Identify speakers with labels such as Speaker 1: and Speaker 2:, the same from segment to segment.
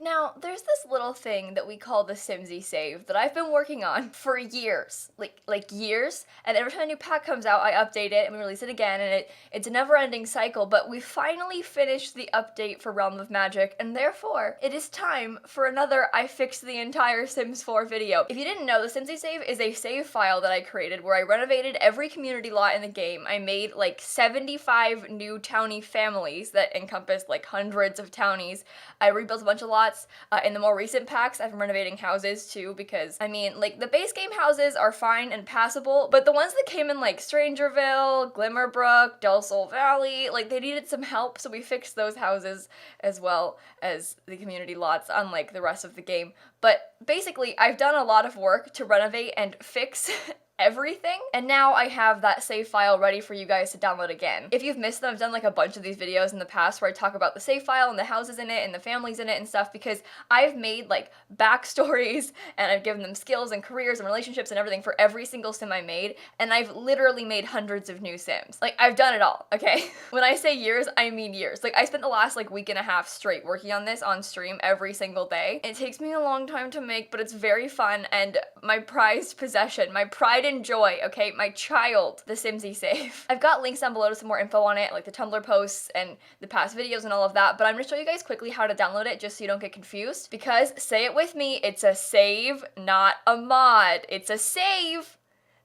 Speaker 1: Now, there's this little thing that we call the Simsie save that I've been working on for years, like years, and every time a new pack comes out, I update it and we release it again, and it's a never-ending cycle, but we finally finished the update for Realm of Magic, and therefore, it is time for another I Fixed the Entire Sims 4 video. If you didn't know, the Simsie save is a save file that I created where I renovated every community lot in the game. I made like 75 new townie families that encompassed like hundreds of townies. I rebuilt a bunch of lots. In the more recent packs, I've been renovating houses too, because, I mean, like, the base game houses are fine and passable, but the ones that came in, like, Strangerville, Glimmer Brook, Del Sol Valley, like, they needed some help, so we fixed those houses as well as the community lots, unlike the rest of the game. But basically, I've done a lot of work to renovate and fix everything, and now I have that save file ready for you guys to download again. If you've missed them, I've done like a bunch of these videos in the past where I talk about the save file and the houses in it and the families in it and stuff, because I've made like backstories and I've given them skills and careers and relationships and everything for every single sim I made, and I've literally made hundreds of new sims. Like, I've done it all, okay? When I say years, I mean years. Like, I spent the last like week and a half straight working on this on stream every single day. It takes me a long time to make, but it's very fun, and my prized possession, my pride and joy, okay, my child, the Simsie save. I've got links down below to some more info on it, like the Tumblr posts and the past videos and all of that, but I'm gonna show you guys quickly how to download it just so you don't get confused, because, say it with me, it's a save, not a mod. It's a save,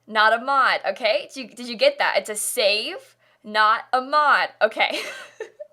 Speaker 1: not a mod, okay? Did you get that? It's a save, not a mod, okay.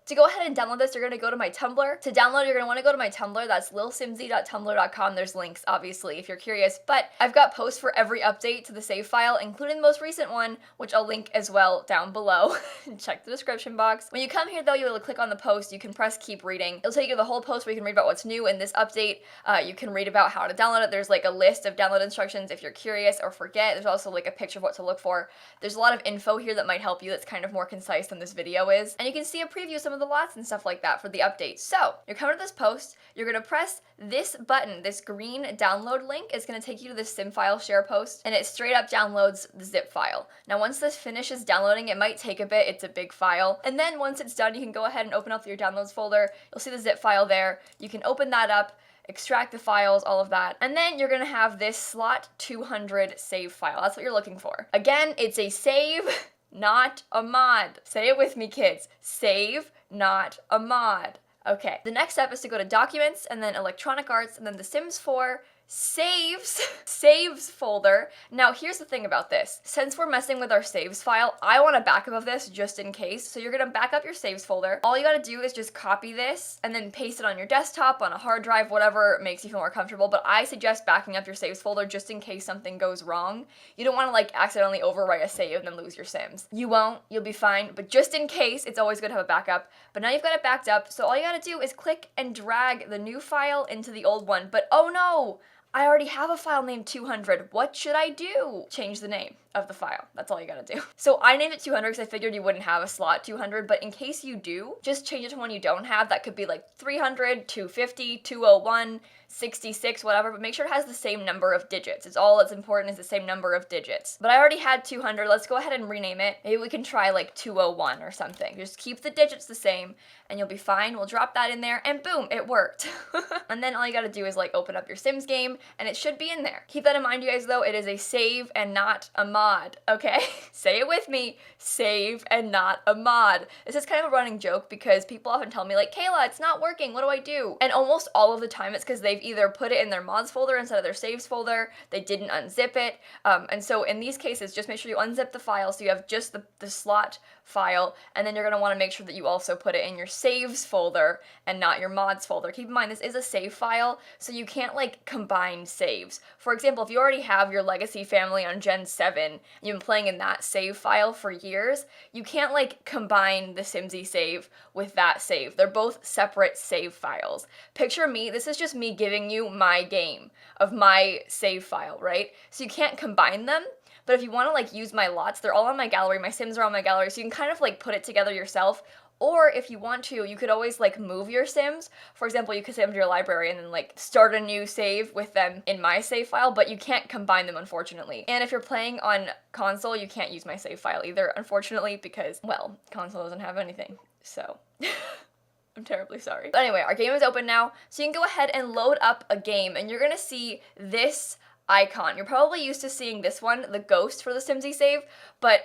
Speaker 1: To go ahead and download this, you're going to go to my Tumblr. To download, you're going to want to go to my Tumblr. That's lilsimsie.tumblr.com. There's links, obviously, if you're curious. But I've got posts for every update to the save file, including the most recent one, which I'll link as well down below. Check the description box. When you come here, though, you'll click on the post. You can press keep reading. It'll take you to the whole post where you can read about what's new in this update. You can read about how to download it. There's like a list of download instructions if you're curious or forget. There's also like a picture of what to look for. There's a lot of info here that might help you that's kind of more concise than this video is. And you can see a preview of some of the lots and stuff like that for the update. So, you're coming to this post, you're gonna press this button, this green download link is gonna take you to this sim file share post, and it straight up downloads the zip file. Now, once this finishes downloading, it might take a bit, it's a big file, and then once it's done, you can go ahead and open up your downloads folder. You'll see the zip file there. You can open that up, extract the files, all of that, and then you're gonna have this slot 200 save file. That's what you're looking for. Again, it's a save, not a mod. Say it with me, kids. Save, not a mod. Okay, the next step is to go to Documents, and then Electronic Arts, and then the Sims 4 saves folder. Now, here's the thing about this. Since we're messing with our saves file, I want a backup of this just in case. So you're gonna back up your saves folder. All you gotta do is just copy this and then paste it on your desktop, on a hard drive, whatever makes you feel more comfortable. But I suggest backing up your saves folder just in case something goes wrong. You don't wanna like accidentally overwrite a save and then lose your sims. You won't, you'll be fine. But just in case, it's always good to have a backup. But now you've got it backed up. So all you gotta do is click and drag the new file into the old one. But oh no! I already have a file named 200. What should I do? Change the name of the file. That's all you gotta do. So I named it 200 because I figured you wouldn't have a slot 200, but in case you do, just change it to one you don't have. That could be like 300, 250, 201, 66, whatever, but make sure it has the same number of digits. It's all that's important is the same number of digits. But I already had 200. Let's go ahead and rename it. Maybe we can try like 201 or something. Just keep the digits the same and you'll be fine. We'll drop that in there and boom, it worked. And then all you gotta do is like open up your Sims game and it should be in there. Keep that in mind, you guys, though. It is a save and not a mod, okay? Say it with me. Save and not a mod. This is kind of a running joke because people often tell me like, Kayla, it's not working. What do I do? And almost all of the time it's because they've either put it in their mods folder instead of their saves folder, they didn't unzip it, and so in these cases, just make sure you unzip the file so you have just the slot file, and then you're going to want to make sure that you also put it in your saves folder and not your mods folder. Keep in mind, this is a save file, so you can't like combine saves. For example, if you already have your legacy family on Gen 7, and you've been playing in that save file for years, you can't like combine the Simsie save with that save. They're both separate save files. Picture me, this is just me giving you my game of my save file, right? So you can't combine them. But if you want to like use my lots, they're all on my gallery, my sims are on my gallery, so you can kind of like put it together yourself. Or if you want to, you could always like move your sims. For example, you could save them to your library and then like start a new save with them in my save file, but you can't combine them, unfortunately. And if you're playing on console, you can't use my save file either, unfortunately, because, well, console doesn't have anything, so. I'm terribly sorry. But anyway, our game is open now, so you can go ahead and load up a game, and you're gonna see this icon. You're probably used to seeing this one, the ghost for the Simsie save, but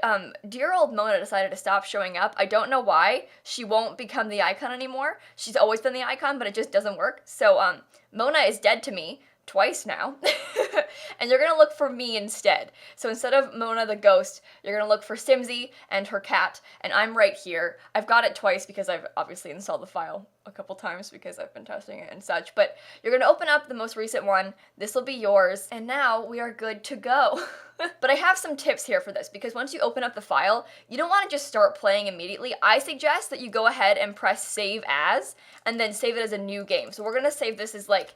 Speaker 1: dear old Mona decided to stop showing up. I don't know why. She won't become the icon anymore. She's always been the icon, but it just doesn't work. So Mona is dead to me twice now, and you're gonna look for me instead. So instead of Mona the ghost, you're gonna look for Simsie and her cat, and I'm right here. I've got it twice because I've obviously installed the file a couple times because I've been testing it and such, but you're gonna open up the most recent one. This will be yours, and now we are good to go. But I have some tips here for this, because once you open up the file, you don't want to just start playing immediately. I suggest that you go ahead and press save as, and then save it as a new game. So we're gonna save this as like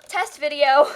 Speaker 1: test video,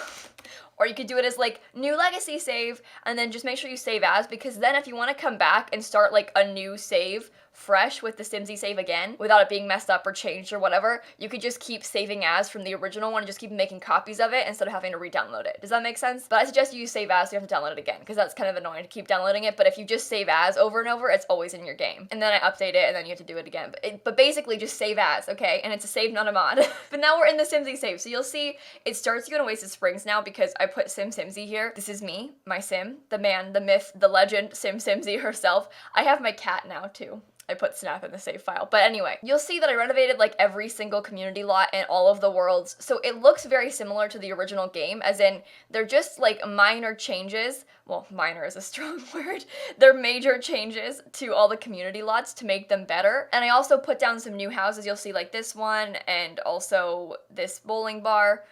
Speaker 1: or you could do it as like new legacy save, and then just make sure you save as, because then if you want to come back and start like a new save fresh with the Simsie save again without it being messed up or changed or whatever, you could just keep saving as from the original one and just keep making copies of it instead of having to re-download it. Does that make sense? But I suggest you use save as so you have to download it again, because that's kind of annoying to keep downloading it. But if you just save as over and over, it's always in your game. And then I update it and then you have to do it again. But basically just save as, okay? And it's a save, not a mod. But now we're in the Simsie save. So you'll see it starts you in Oasis Springs now because I put Simsie here. This is me, my sim, the man, the myth, the legend, Simsie herself. I have my cat now too. I put Snap in the save file. But anyway, you'll see that I renovated like every single community lot and all of the worlds. So it looks very similar to the original game, as in they're just like minor changes. Well, minor is a strong word. They're major changes to all the community lots to make them better. And I also put down some new houses. You'll see like this one and also this bowling bar,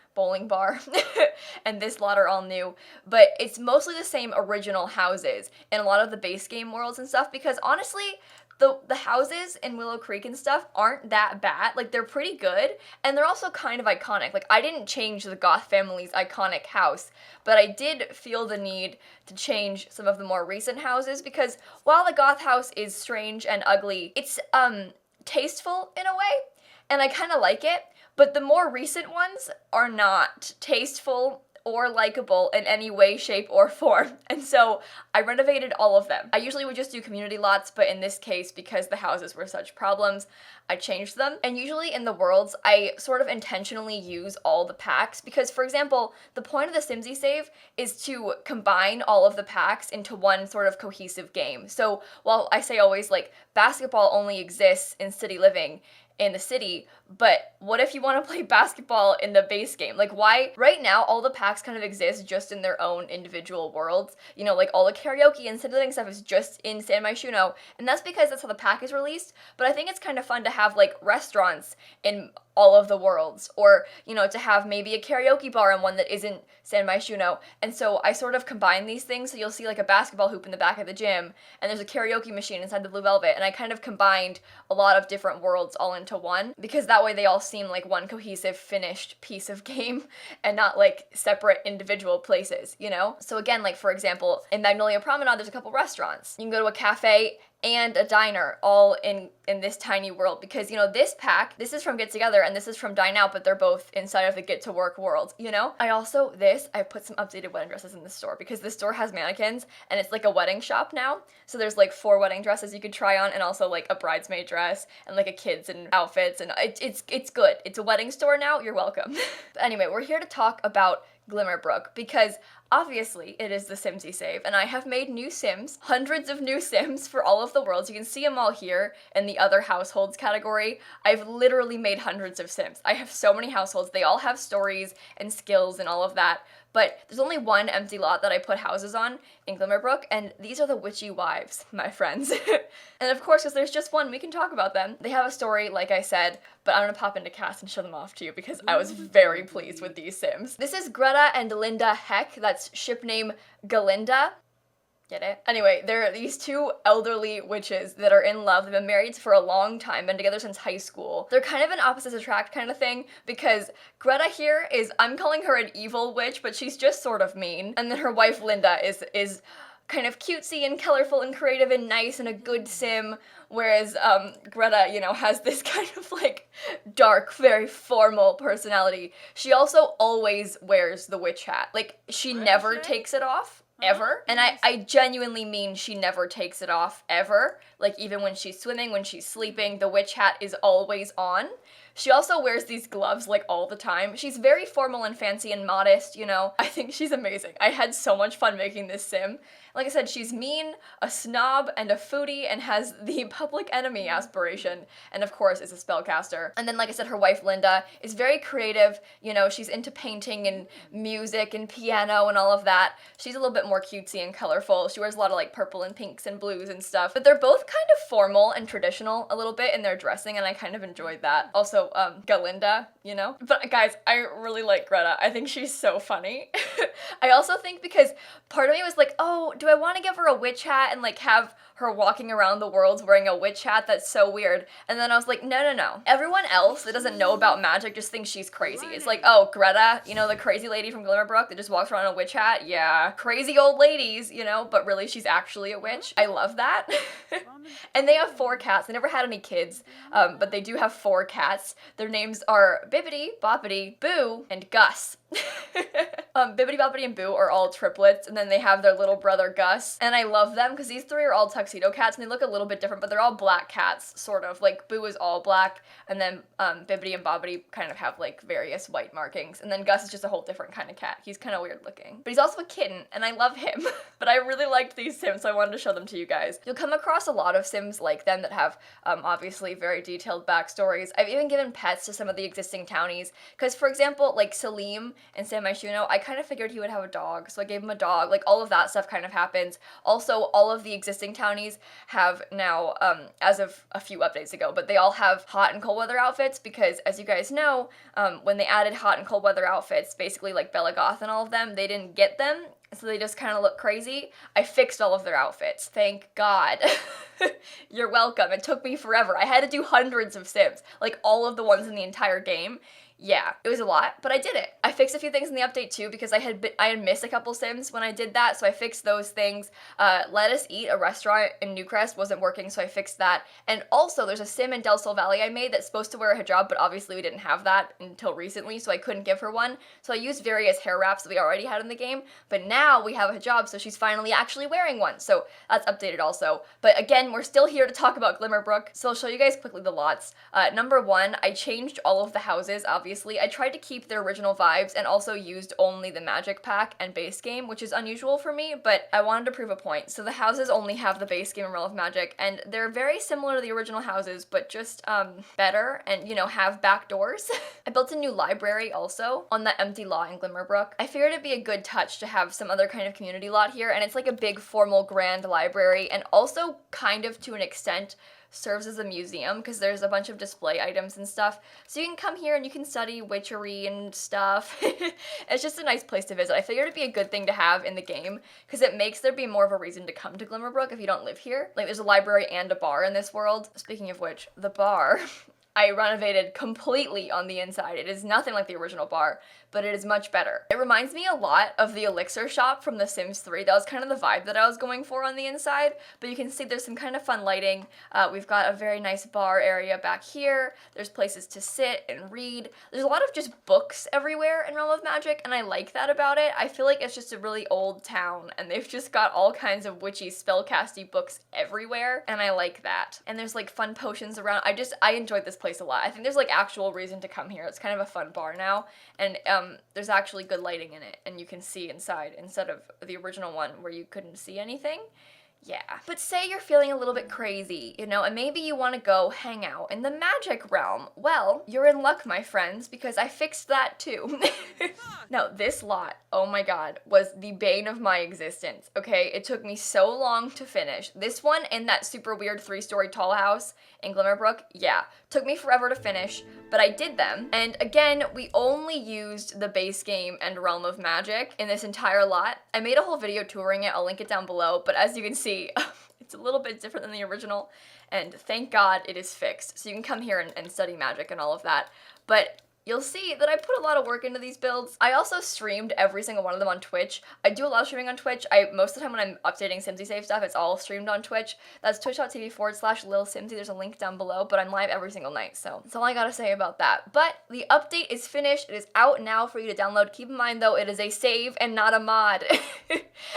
Speaker 1: and this lot are all new. But it's mostly the same original houses in a lot of the base game worlds and stuff, because honestly, the houses in Willow Creek and stuff aren't that bad. Like, they're pretty good, and they're also kind of iconic. Like, I didn't change the Goth family's iconic house, but I did feel the need to change some of the more recent houses, because while the Goth house is strange and ugly, it's tasteful in a way, and I kind of like it, but the more recent ones are not tasteful or likable in any way, shape, or form. And so I renovated all of them. I usually would just do community lots, but in this case, because the houses were such problems, I changed them. And usually in the worlds, I sort of intentionally use all the packs because, for example, the point of the Simsie save is to combine all of the packs into one sort of cohesive game. So while I say always, like, basketball only exists in city living, in the city, but what if you want to play basketball in the base game? Like, why? Right now, all the packs kind of exist just in their own individual worlds. You know, like all the karaoke and city living stuff is just in San Myshuno, and that's because that's how the pack is released. But I think it's kind of fun to have like restaurants in all of the worlds, or, you know, to have maybe a karaoke bar in one that isn't San Myshuno. And so I sort of combine these things, so you'll see like a basketball hoop in the back of the gym, and there's a karaoke machine inside the Blue Velvet, and I kind of combined a lot of different worlds all into one, because that way they all seem like one cohesive, finished piece of game, and not like separate individual places, you know? So again, like for example, in Magnolia Promenade, there's a couple restaurants. You can go to a cafe and a diner all in this tiny world, because, you know, this pack, this is from Get Together and this is from Dine Out, but they're both inside of the Get to Work world, you know? I put some updated wedding dresses in the store, because this store has mannequins and it's like a wedding shop now. So there's like 4 wedding dresses you could try on, and also like a bridesmaid dress and like a kids and outfits, and it's good. It's a wedding store now, you're welcome. But anyway, we're here to talk about Glimmer Brook, because obviously it is the Simsie save, and I have made new Sims, hundreds of new Sims for all of the worlds. You can see them all here in the other households category. I've literally made hundreds of Sims. I have so many households. They all have stories and skills and all of that, but there's only one empty lot that I put houses on in Glimmer Brook, and these are the witchy wives, my friends. And of course, because there's just one, we can talk about them. They have a story, like I said, but I'm gonna pop into cast and show them off to you, because I was very pleased with these Sims. This is Greta and Linda Heck. That's ship name Galinda. Get it? Anyway, there are these 2 elderly witches that are in love. They've been married for a long time, been together since high school. They're kind of an opposites attract kind of thing, because Greta here is, I'm calling her an evil witch, but she's just sort of mean. And then her wife Linda is kind of cutesy and colorful and creative and nice and a good sim, whereas Greta, you know, has this kind of like dark, very formal personality. She also always wears the witch hat. Like, she never takes it off. Ever. And I genuinely mean she never takes it off, ever. Like, even when she's swimming, when she's sleeping, the witch hat is always on. She also wears these gloves like all the time. She's very formal and fancy and modest, you know. I think she's amazing. I had so much fun making this sim. Like I said, she's mean, a snob, and a foodie, and has the public enemy aspiration, and of course is a spellcaster. And then, like I said, her wife Linda is very creative, you know, she's into painting and music and piano and all of that. She's a little bit more cutesy and colorful. She wears a lot of like purple and pinks and blues and stuff, but they're both kind of formal and traditional a little bit in their dressing, and I kind of enjoyed that. Also, Galinda, you know? But guys, I really like Greta. I think she's so funny. I also think because part of me was like, oh, do I want to give her a witch hat and like have her walking around the world wearing a witch hat? That's so weird. And then I was like, no. Everyone else that doesn't know about magic just thinks she's crazy. It's like, oh, Greta, you know, the crazy lady from Glimmer Brook that just walks around in a witch hat? Yeah. Crazy old ladies, you know, but really she's actually a witch. I love that. And they have 4 cats. They never had any kids, but they do have 4 cats. Their names are Bibbidi, Boppity, Boo, and Gus. Bibbidi Boppity and Boo are all triplets, and then they have their little brother Gus, and I love them because these 3 are all tuxedo cats, and they look a little bit different, but they're all black cats, sort of. Like, Boo is all black, and then Bibbidi and Boppity kind of have, like, various white markings, and then Gus is just a whole different kind of cat. He's kind of weird looking. But he's also a kitten, and I love him. But I really liked these sims, so I wanted to show them to you guys. You'll come across a lot of sims like them that have, obviously, very detailed backstories. I've even given pets to some of the existing townies, because, for example, like, Salim and San Myshuno, I kind of figured he would have a dog, so I gave him a dog. Like, all of that stuff kind of happens. Also, all of the existing townies have now, as of a few updates ago, but they all have hot and cold weather outfits because, as you guys know, when they added hot and cold weather outfits, basically like Bella Goth and all of them, they didn't get them, so they just kind of look crazy. I fixed all of their outfits. Thank God. You're welcome. It took me forever. I had to do hundreds of sims, like all of the ones in the entire game. Yeah, it was a lot, but I did it. I fixed a few things in the update too because I had missed a couple sims when I did that, so I fixed those things. Let Us Eat, a restaurant in Newcrest, wasn't working, so I fixed that. And also, there's a sim in Del Sol Valley I made that's supposed to wear a hijab, but obviously we didn't have that until recently, so I couldn't give her one. So I used various hair wraps that we already had in the game, but now we have a hijab, so she's finally actually wearing one. So that's updated also. But again, we're still here to talk about Glimmer Brook, so I'll show you guys quickly the lots. Number 1, I changed all of the houses, obviously. I tried to keep their original vibes and also used only the magic pack and base game, which is unusual for me, but I wanted to prove a point. So the houses only have the base game and Realm of Magic, and they're very similar to the original houses, but just better and, you know, have back doors. I built a new library also on that empty lot in Glimmer Brook. I figured it'd be a good touch to have some other kind of community lot here, and it's like a big formal grand library, and also kind of to an extent serves as a museum because there's a bunch of display items and stuff. So you can come here and you can study witchery and stuff. It's just a nice place to visit. I figured it'd be a good thing to have in the game because it makes there be more of a reason to come to Glimmer Brook if you don't live here. Like, there's a library and a bar in this world. Speaking of which, the bar I renovated completely on the inside. It is nothing like the original bar, but it is much better. It reminds me a lot of the elixir shop from The Sims 3. That was kind of the vibe that I was going for on the inside, but you can see there's some kind of fun lighting. We've got a very nice bar area back here. There's places to sit and read. There's a lot of just books everywhere in Realm of Magic, and I like that about it. I feel like it's just a really old town, and they've just got all kinds of witchy, spellcasty books everywhere, and I like that. And there's like fun potions around. I enjoyed this place a lot. I think there's like actual reason to come here. It's kind of a fun bar now, and there's actually good lighting in it, and you can see inside instead of the original one where you couldn't see anything. Yeah. But say you're feeling a little bit crazy, you know, and maybe you want to go hang out in the magic realm. Well, you're in luck, my friends, because I fixed that too. Now, this lot, oh my god, was the bane of my existence, okay? It took me so long to finish. This one and that super weird 3-story tall house in Glimmer Brook, yeah, took me forever to finish, but I did them. And again, we only used the base game and Realm of Magic in this entire lot. I made a whole video touring it, I'll link it down below, but as you can see, it's a little bit different than the original, and thank God it is fixed. So you can come here and study magic and all of that, but you'll see that I put a lot of work into these builds. I also streamed every single one of them on Twitch. I do a lot of streaming on Twitch. Most of the time when I'm updating Simsie Save stuff, it's all streamed on Twitch. That's twitch.tv/lilsimsie. There's a link down below, but I'm live every single night, so that's all I gotta say about that. But the update is finished. It is out now for you to download. Keep in mind, though, it is a save and not a mod.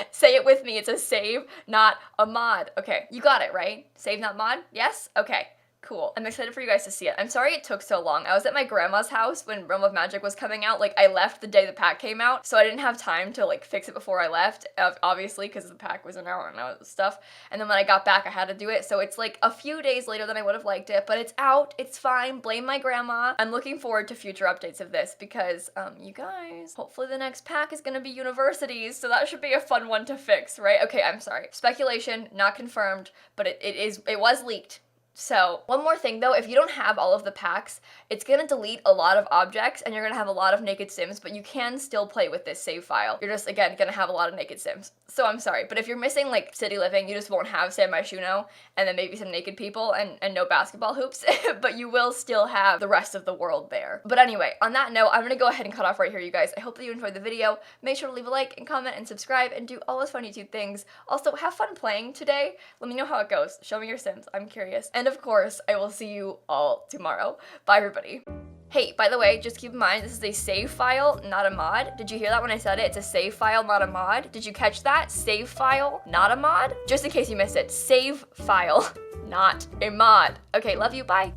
Speaker 1: Say it with me. It's a save, not a mod. Okay, you got it, right? Save, not mod? Yes? Okay. Cool. I'm excited for you guys to see it. I'm sorry it took so long. I was at my grandma's house when Realm of Magic was coming out. Like, I left the day the pack came out, so I didn't have time to, like, fix it before I left, obviously, because the pack wasn't out and all that stuff. And then when I got back, I had to do it, so it's, like, a few days later than I would have liked it, but it's out. It's fine. Blame my grandma. I'm looking forward to future updates of this because, you guys, hopefully the next pack is gonna be universities, so that should be a fun one to fix, right? Okay, I'm sorry. Speculation, not confirmed, but it was leaked. So, one more thing though, if you don't have all of the packs, it's gonna delete a lot of objects and you're gonna have a lot of naked sims, but you can still play with this save file. You're just, again, gonna have a lot of naked sims. So I'm sorry, but if you're missing like city living, you just won't have San Myshuno and then maybe some naked people and no basketball hoops, but you will still have the rest of the world there. But anyway, on that note, I'm gonna go ahead and cut off right here, you guys. I hope that you enjoyed the video. Make sure to leave a like and comment and subscribe and do all those fun YouTube things. Also, have fun playing today. Let me know how it goes. Show me your sims. I'm curious. And of course, I will see you all tomorrow. Bye, everybody. Hey, by the way, just keep in mind, this is a save file, not a mod. Did you hear that when I said it? It's a save file, not a mod. Did you catch that? Save file, not a mod? Just in case you missed it, save file, not a mod. Okay, love you, bye.